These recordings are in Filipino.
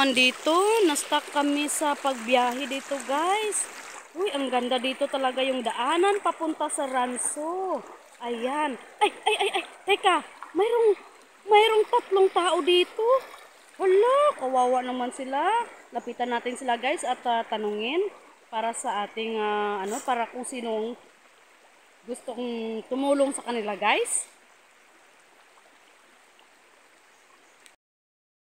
Man dito, na-stuck kami sa pagbiyahe dito, guys. Uy, ang ganda dito talaga yung daanan papunta sa Ranso. Ayan. Ay, teka, mayroong tatlong tao dito. Wala, kawawa naman sila. Lapitan natin sila, guys, at tanungin para sa ating para kung sinong gustong tumulong sa kanila, guys.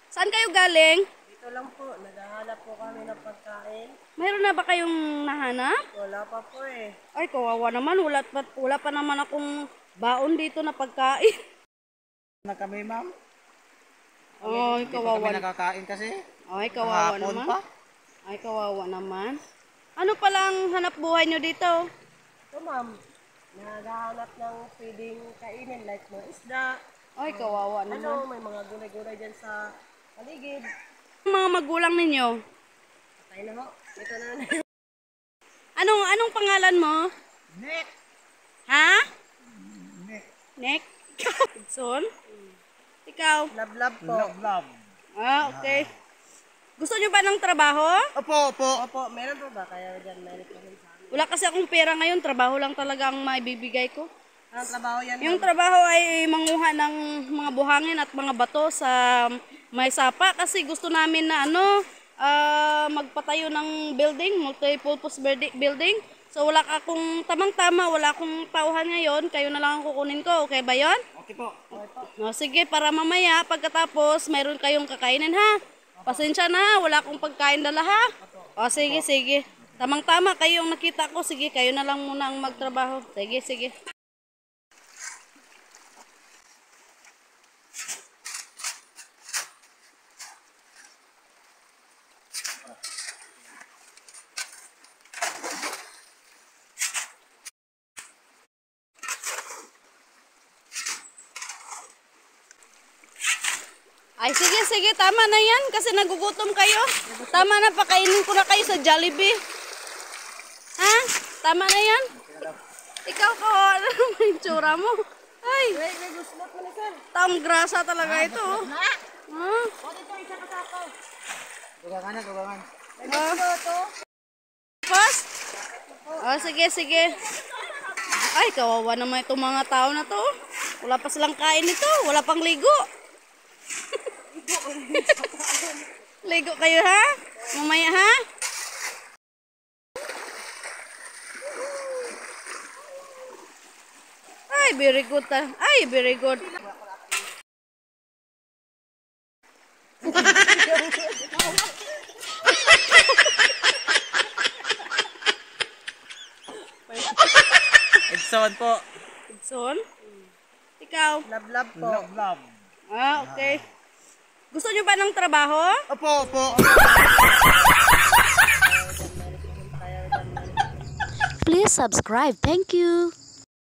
Saan kayo galing? Dito lang po, naghahanap po kami ng pagkain. Mayroon na ba kayong nahanap? Wala pa po eh. Ay, kawawa naman. Wala pa naman akong baon dito na pagkain. Na kami, ma'am. Ay, kawawa. Hindi pa kami nakakain kasi. Ay, kawawa Kahapon naman. pa. Ay, kawawa naman. Ano palang hanap buhay nyo dito? So, ma'am, naghahanap ng pwedeng kainin like mga isda. Ay, kawawa Ano, naman. may mga gulay-gulay dyan sa paligid. Mga magulang ninyo? Patay na ho. Ito na. Anong pangalan mo? Nick! Ha? Nick. Nick? Son? Ikaw? Love po. Love. Ah, okay. Gusto nyo ba ng trabaho? Opo, meron po ba? Kaya dyan, meron po rin sa amin. Wala kasi akong pera ngayon. Trabaho lang talaga ang maibibigay ko. Anong trabaho yan? Yung trabaho ay manguha ng mga buhangin at mga bato sa may sapa kasi gusto namin na magpatayo ng building, multi-purpose building. So wala akong tamang-tama, wala akong tauhan ngayon, kayo na lang ang kukunin ko. Okay ba 'yon? Okay po. No, sige, para mamaya pagkatapos mayroon kayong kakainin ha. Pasensya na, wala akong pagkain dala ha. O sige. Tamang-tama kayo ang nakita ko. Sige, kayo na lang muna ang magtrabaho. Sige. Ay, sige, tama na yan kasi nagugutom kayo. Tama na, pakainin ko na kayo sa Jollibee. Ha? Tama na yan? Ikaw ka, ano naman yung tsura mo? Ay, May guslot mo na, sir. taong grasa talaga ito. Oh. Na! Ha? O, dito, isa ka sa ako. Gugangan. May Ah. guslot to. Pas? Oh, sige. Ay, kawawa naman itong mga tao na to. Wala pa silang kain ito. Wala pang ligo. Ligo kayo ha? Mamaya ha? Ay, very good ta. Ay, very good. Edson po. Son? Ikaw? Love po. Love. Ah, okay. Gusto nyo ba ng trabaho? Opo. Please subscribe. Thank you.